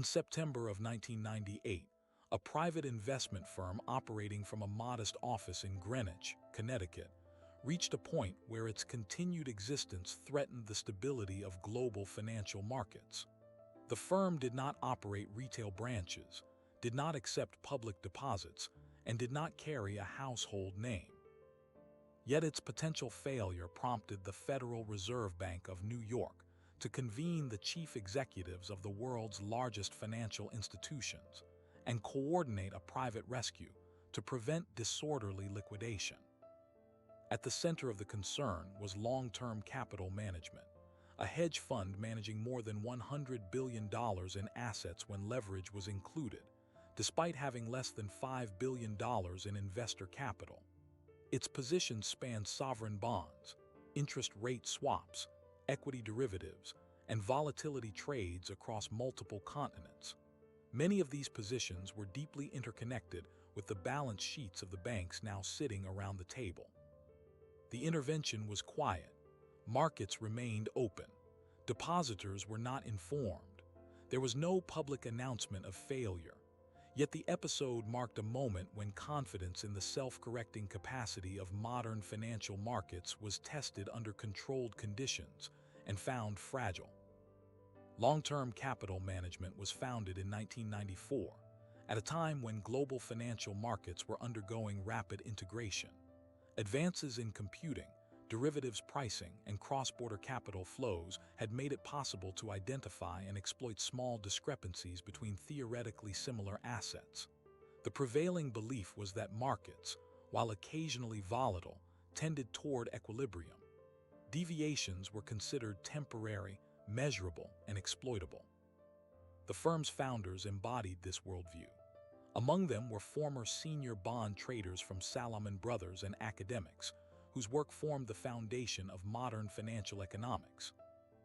In September of 1998, a private investment firm operating from a modest office in Greenwich, Connecticut, reached a point where its continued existence threatened the stability of global financial markets. The firm did not operate retail branches, did not accept public deposits, and did not carry a household name. Yet its potential failure prompted the Federal Reserve Bank of New York to convene the chief executives of the world's largest financial institutions and coordinate a private rescue to prevent disorderly liquidation. At the center of the concern was long-term capital management, a hedge fund managing more than $100 billion in assets when leverage was included, despite having less than $5 billion in investor capital. Its positions spanned sovereign bonds, interest rate swaps, equity derivatives, and volatility trades across multiple continents. Many of these positions were deeply interconnected with the balance sheets of the banks now sitting around the table. The intervention was quiet. Markets remained open. Depositors were not informed. There was no public announcement of failure. Yet the episode marked a moment when confidence in the self-correcting capacity of modern financial markets was tested under controlled conditions and found fragile. Long-term capital management was founded in 1994, at a time when global financial markets were undergoing rapid integration. Advances in computing, derivatives pricing, and cross-border capital flows had made it possible to identify and exploit small discrepancies between theoretically similar assets. The prevailing belief was that markets, while occasionally volatile, tended toward equilibrium. Deviations were considered temporary, measurable, and exploitable. The firm's founders embodied this worldview. Among them were former senior bond traders from Salomon Brothers and academics, whose work formed the foundation of modern financial economics.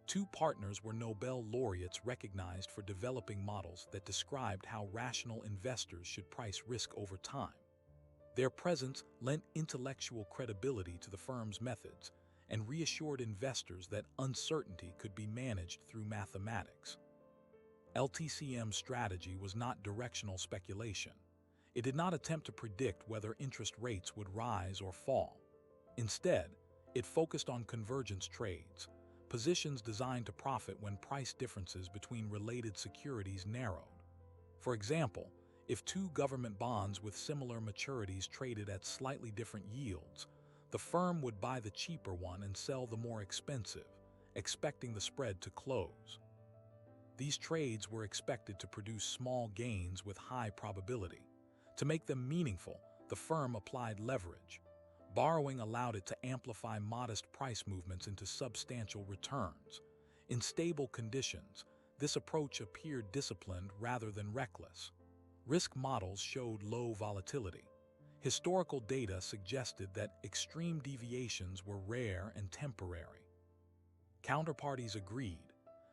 Two partners were Nobel laureates recognized for developing models that described how rational investors should price risk over time. Their presence lent intellectual credibility to the firm's methods and reassured investors that uncertainty could be managed through mathematics. LTCM's strategy was not directional speculation. It did not attempt to predict whether interest rates would rise or fall. Instead, it focused on convergence trades, positions designed to profit when price differences between related securities narrowed. For example, if two government bonds with similar maturities traded at slightly different yields, the firm would buy the cheaper one and sell the more expensive, expecting the spread to close. These trades were expected to produce small gains with high probability. To make them meaningful, the firm applied leverage. Borrowing allowed it to amplify modest price movements into substantial returns. In stable conditions, this approach appeared disciplined rather than reckless. Risk models showed low volatility. Historical data suggested that extreme deviations were rare and temporary. Counterparties agreed.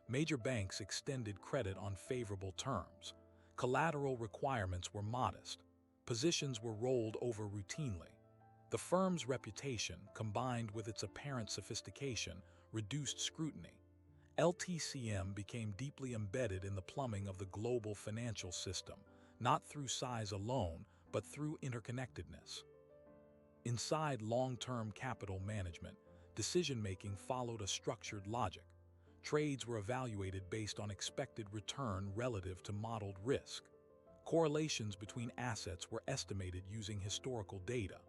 Major banks extended credit on favorable terms. Collateral requirements were modest. Positions were rolled over routinely. The firm's reputation, combined with its apparent sophistication, reduced scrutiny. LTCM became deeply embedded in the plumbing of the global financial system, not through size alone, but through interconnectedness. Inside long-term capital management, decision-making followed a structured logic. Trades were evaluated based on expected return relative to modeled risk. Correlations between assets were estimated using historical data.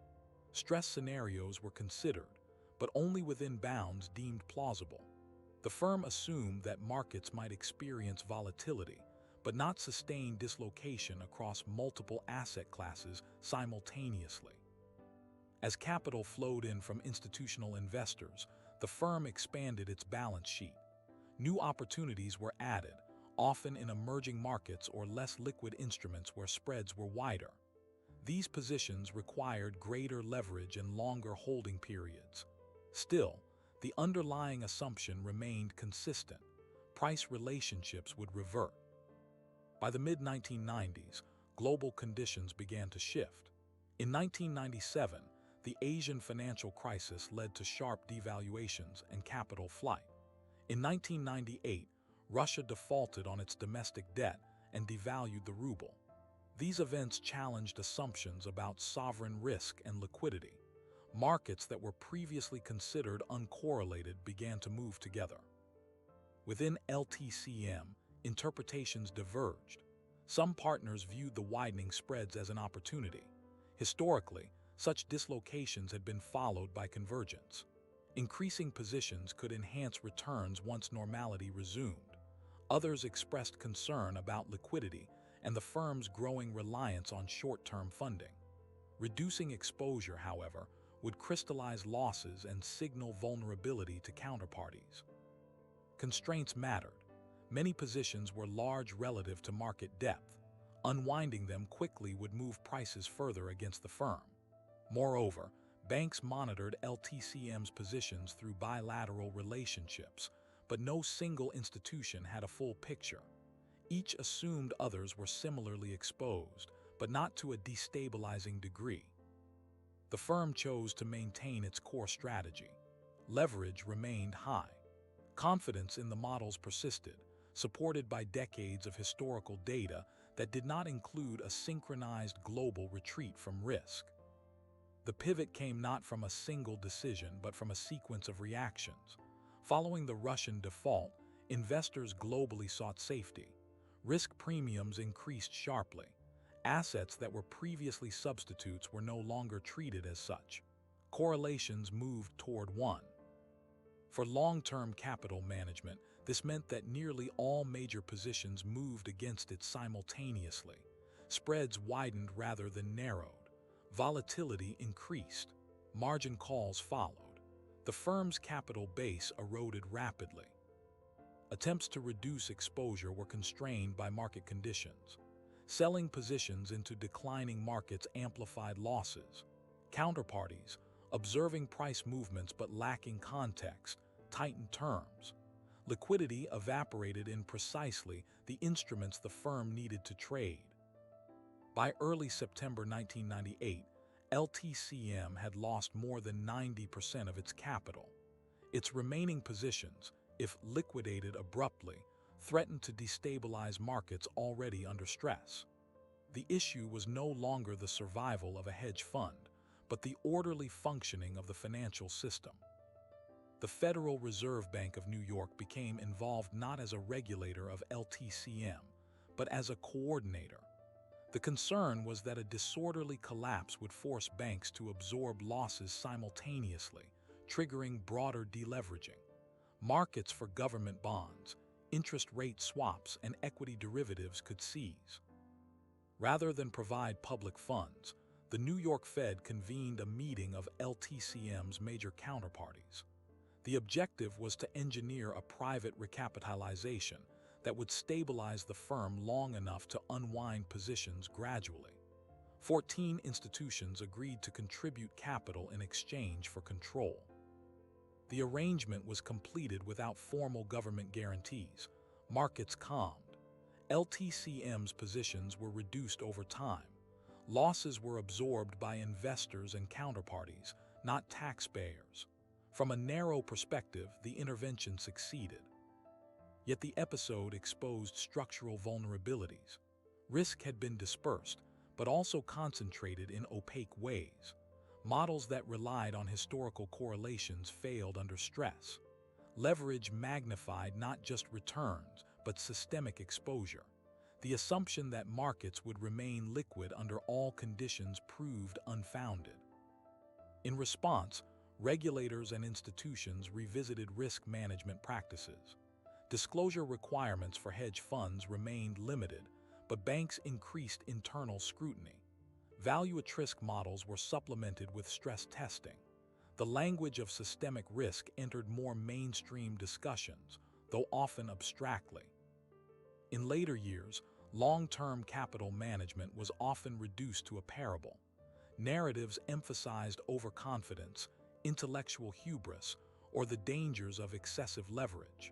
Stress scenarios were considered, but only within bounds deemed plausible. The firm assumed that markets might experience volatility, but not sustain dislocation across multiple asset classes simultaneously. As capital flowed in from institutional investors, the firm expanded its balance sheet. New opportunities were added, often in emerging markets or less liquid instruments where spreads were wider. These positions required greater leverage and longer holding periods. Still, the underlying assumption remained consistent. Price relationships would revert. By the mid-1990s, global conditions began to shift. In 1997, the Asian financial crisis led to sharp devaluations and capital flight. In 1998, Russia defaulted on its domestic debt, and devalued the ruble. These events challenged assumptions about sovereign risk and liquidity. Markets that were previously considered uncorrelated began to move together. Within LTCM, interpretations diverged. Some partners viewed the widening spreads as an opportunity. Historically, such dislocations had been followed by convergence. Increasing positions could enhance returns once normality resumed. Others expressed concern about liquidity and the firm's growing reliance on short-term funding. Reducing exposure, however, would crystallize losses and signal vulnerability to counterparties. Constraints mattered. Many positions were large relative to market depth. Unwinding them quickly would move prices further against the firm. Moreover, banks monitored LTCM's positions through bilateral relationships, but no single institution had a full picture. Each assumed others were similarly exposed, but not to a destabilizing degree. The firm chose to maintain its core strategy. Leverage remained high. Confidence in the models persisted, supported by decades of historical data that did not include a synchronized global retreat from risk. The pivot came not from a single decision but from a sequence of reactions. Following the Russian default, investors globally sought safety. Risk premiums increased sharply. Assets that were previously substitutes were no longer treated as such. Correlations moved toward one. For long-term capital management, this meant that nearly all major positions moved against it simultaneously. Spreads widened rather than narrowed. Volatility increased. Margin calls followed. The firm's capital base eroded rapidly. Attempts to reduce exposure were constrained by market conditions. Selling positions into declining markets amplified losses. Counterparties, observing price movements but lacking context, tightened terms. Liquidity evaporated in precisely the instruments the firm needed to trade. By early September 1998, LTCM had lost more than 90% of its capital. Its remaining positions, if liquidated abruptly, threatened to destabilize markets already under stress. The issue was no longer the survival of a hedge fund, but the orderly functioning of the financial system. The Federal Reserve Bank of New York became involved not as a regulator of LTCM, but as a coordinator. The concern was that a disorderly collapse would force banks to absorb losses simultaneously, triggering broader deleveraging. Markets for government bonds, interest rate swaps, and equity derivatives could seize. Rather than provide public funds, the New York Fed convened a meeting of LTCM's major counterparties. The objective was to engineer a private recapitalization that would stabilize the firm long enough to unwind positions gradually. 14 institutions agreed to contribute capital in exchange for control. The arrangement was completed without formal government guarantees. Markets calmed. LTCM's positions were reduced over time. Losses were absorbed by investors and counterparties, not taxpayers. From a narrow perspective, the intervention succeeded. Yet the episode exposed structural vulnerabilities. Risk had been dispersed, but also concentrated in opaque ways. Models that relied on historical correlations failed under stress. Leverage magnified not just returns, but systemic exposure. The assumption that markets would remain liquid under all conditions proved unfounded. In response, regulators and institutions revisited risk management practices. Disclosure requirements for hedge funds remained limited, but banks increased internal scrutiny. Value-at-risk models were supplemented with stress testing. The language of systemic risk entered more mainstream discussions, though often abstractly. In later years, long-term capital management was often reduced to a parable. Narratives emphasized overconfidence, intellectual hubris, or the dangers of excessive leverage.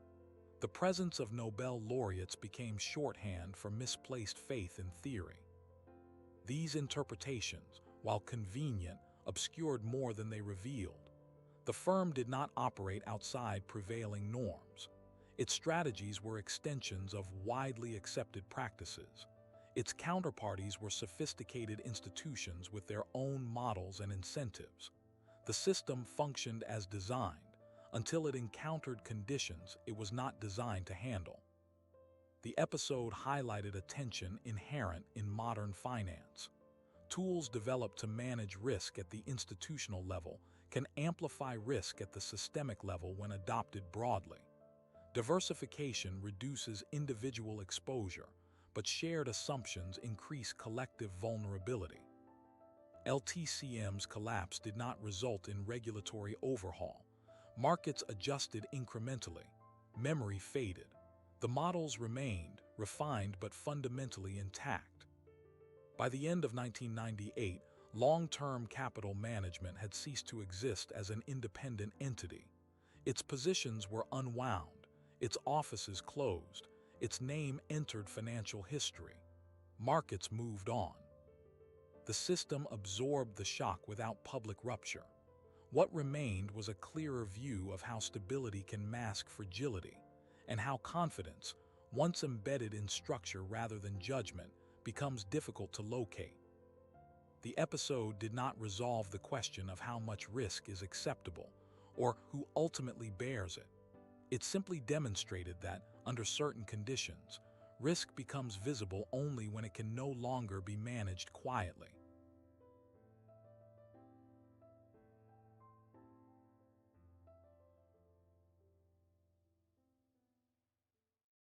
The presence of Nobel laureates became shorthand for misplaced faith in theory. These interpretations, while convenient, obscured more than they revealed. The firm did not operate outside prevailing norms. Its strategies were extensions of widely accepted practices. Its counterparties were sophisticated institutions with their own models and incentives. The system functioned as designed until it encountered conditions it was not designed to handle. The episode highlighted a tension inherent in modern finance. Tools developed to manage risk at the institutional level can amplify risk at the systemic level when adopted broadly. Diversification reduces individual exposure, but shared assumptions increase collective vulnerability. LTCM's collapse did not result in regulatory overhaul. Markets adjusted incrementally. Memory faded. The models remained, refined but fundamentally intact. By the end of 1998, long-term capital management had ceased to exist as an independent entity. Its positions were unwound, its offices closed, its name entered financial history. Markets moved on. The system absorbed the shock without public rupture. What remained was a clearer view of how stability can mask fragility, and how confidence, once embedded in structure rather than judgment, becomes difficult to locate. The episode did not resolve the question of how much risk is acceptable, or who ultimately bears it. It simply demonstrated that, under certain conditions, risk becomes visible only when it can no longer be managed quietly.